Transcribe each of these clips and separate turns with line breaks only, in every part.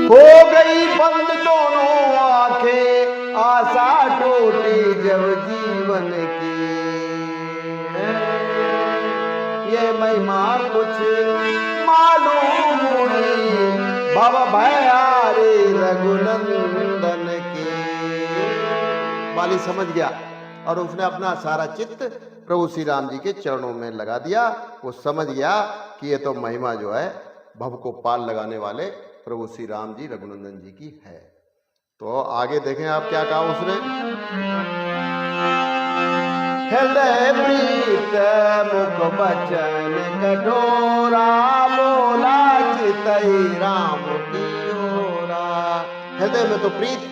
हो गई बंद दोनों आंखें, आशा टूटी जब जीवन की। ये महिमा कुछ मालूम हुई, भव भयारे रघुनंदन की। बाली समझ गया और उसने अपना सारा चित्त प्रभु श्री राम जी के चरणों में लगा दिया। वो समझ गया कि ये तो महिमा जो है भव को पार लगाने वाले प्रभु श्री राम जी रघुनंदन जी की है। तो आगे देखें आप क्या कहा उसने। हृदय प्रीत मुख बचन कठोरा, बोला चितई राम की ओरा। हृदय में तो प्रीत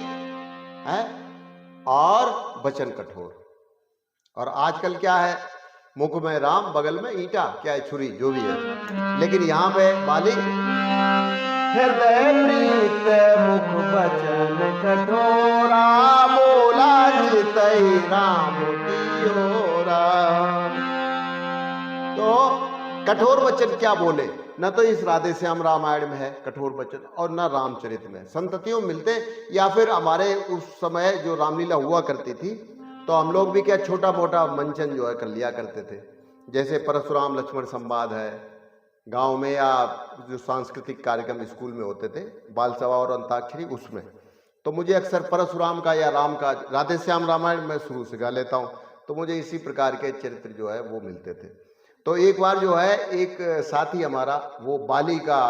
है और वचन कठोर। और आजकल क्या है, मुख में राम बगल में ईंटा, क्या है छुरी, जो भी है। लेकिन यहां पे बाली हृदय प्रीत मुख बचन कठोरा, बोला चितई राम की ओरा। तो कठोर वचन क्या बोले, न तो इस राधे श्याम रामायण में है कठोर वचन और न रामचरित में। संततियों मिलते या फिर हमारे उस समय जो रामलीला हुआ करती थी तो हम लोग भी क्या छोटा मोटा मंचन जो है कर लिया करते थे। जैसे परशुराम लक्ष्मण संवाद है गांव में, या जो सांस्कृतिक कार्यक्रम स्कूल में होते थे बाल सभा और अंताक्षरी, उसमें तो मुझे अक्सर परशुराम का या राम का राधे श्याम रामायण में शुरू से गा लेता हूँ। तो मुझे इसी प्रकार के चरित्र जो है वो मिलते थे। तो एक बार जो है एक साथी हमारा वो बाली का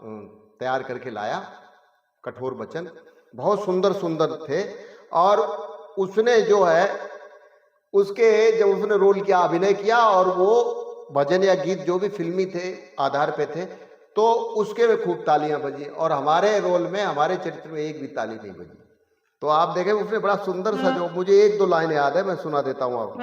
तैयार करके लाया कठोर वचन, बहुत सुंदर सुंदर थे। और उसने जो है उसके जब उसने रोल किया, अभिनय किया, और वो भजन या गीत जो भी फिल्मी थे आधार पे थे, तो उसके में खूब तालियां बजी। और हमारे रोल में, हमारे चरित्र में एक भी ताली नहीं बजी। तो आप देखें उसने बड़ा सुंदर सा, जो मुझे एक दो लाइन याद है, मैं सुना देता हूं आपको।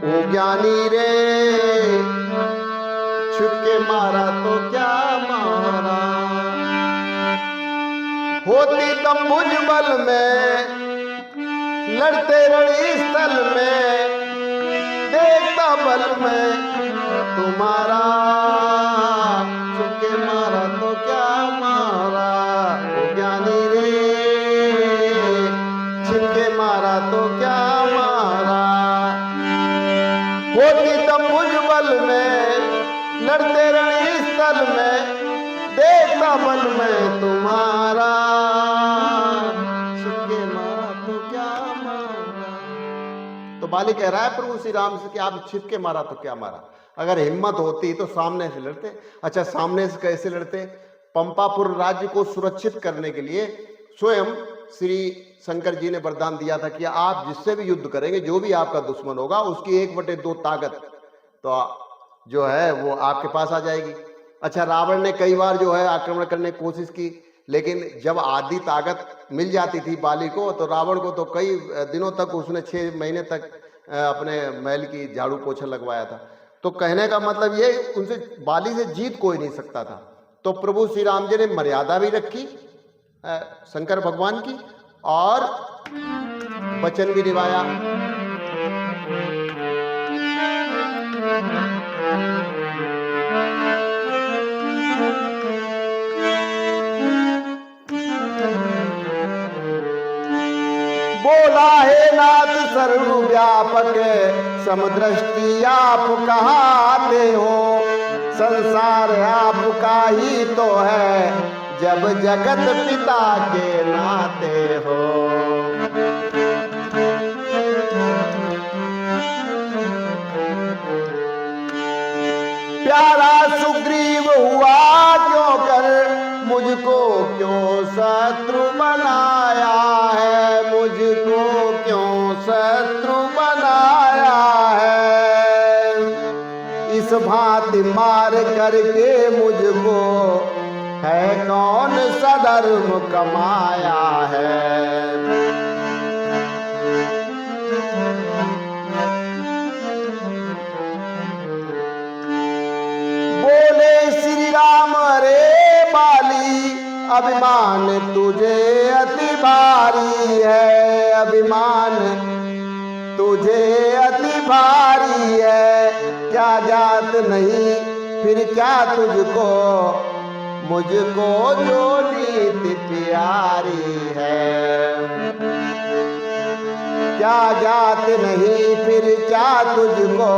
ओ ज्ञानी रे छुपके मारा तो क्या मारा, होती तम भुजबल में लड़ते रणस्थल स्थल में, देखता बल में तुम्हारा, छुपके मारा तो क्या मारा। ओ ज्ञानी रे छुपके मारा तो क्या मारा, होती तम भुजबल में लड़ते रणस्थल में, देखता बल में तुम्हारा, छुपके मारा तो क्या मारा। तो बाली कह रहा है प्रभु श्री राम से कि आप छिपके मारा तो क्या मारा, अगर हिम्मत होती तो सामने से लड़ते। अच्छा, सामने से कैसे लड़ते? पंपापुर राज्य को सुरक्षित करने के लिए स्वयं श्री शंकर जी ने वरदान दिया था कि आप जिससे भी युद्ध करेंगे, जो भी आपका दुश्मन होगा, उसकी 1/2 ताकत तो जो है वो आपके पास आ जाएगी। अच्छा, रावण ने कई बार जो है आक्रमण करने की कोशिश की, लेकिन जब आधी ताकत मिल जाती थी बाली को, तो रावण को तो कई दिनों तक, उसने 6 महीने तक अपने महल की झाड़ू पोछा लगवाया था। तो कहने का मतलब ये, उनसे बाली से जीत कोई नहीं सकता था। तो प्रभु श्री राम जी ने मर्यादा भी रखी शंकर भगवान की, और वचन भी निभाया। बोला हे नाथ सर्वव्यापक, समदृष्टि आप कहाते हो, संसार आपका ही तो है, जब जगत पिता के नाते हो। प्यारा सुग्रीव हुआ क्यों कर, मुझको क्यों शत्रु बनाया है, मुझको क्यों शत्रु बनाया है, इस भांति मार करके मुझको है कौन सा धर्म कमाया है। बोले श्री राम रे बाली, अभिमान तुझे अति भारी है, अभिमान तुझे अति भारी ज्ञात नहीं फिर क्या तुझको, मुझको जो नीति प्यारी है। क्या ज्ञात नहीं फिर क्या तुझको,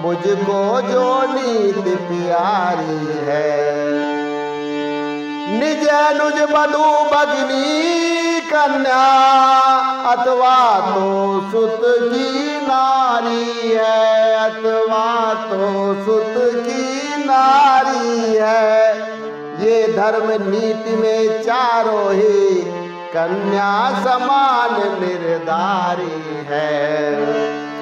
मुझको जो नीति प्यारी है। निज अनुज बधू भगिनी कन्या, अथवा तो सुत की नारी है, अथवा तो सुत की नारी है। ये धर्म नीति में चारों ही कन्या समान निर्धारी है।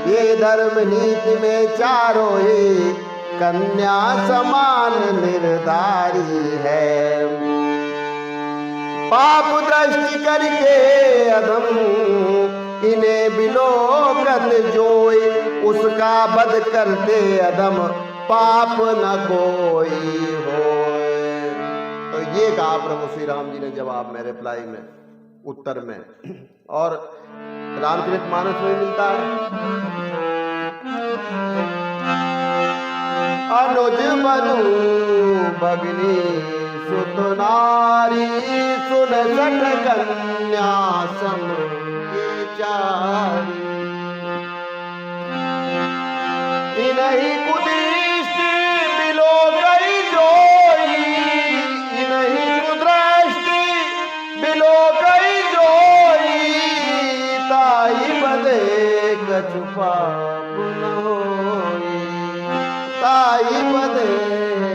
ये धर्म नीति में चारों ही कन्या समान निर्धारी है। पाप दृष्टि करके अधम इन्हें बिलोकत जोई, उसका वध करते अधम पाप न कोई होए। तो ये कहा प्रभु श्री राम जी ने जवाब में, रिप्लाई में, उत्तर में। और रामचरितमानस में मिलता है, अनुज बधू भगिनी सुत नारी, सुन सठ कन्या सम चारी। इन्हीं कुदृष्टि बिलो गई जोई, इन्हीं कुदृष्टि बिलो गई जोई, ताई बदे कछु पाप न होई, ताई बदे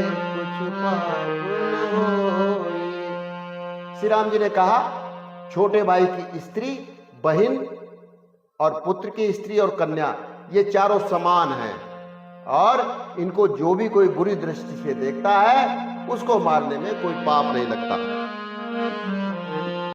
कुछ पाप न होई। श्री राम जी ने कहा, छोटे भाई की स्त्री, बहन और पुत्र की स्त्री और कन्या, ये चारों समान हैं और इनको जो भी कोई बुरी दृष्टि से देखता है उसको मारने में कोई पाप नहीं लगता।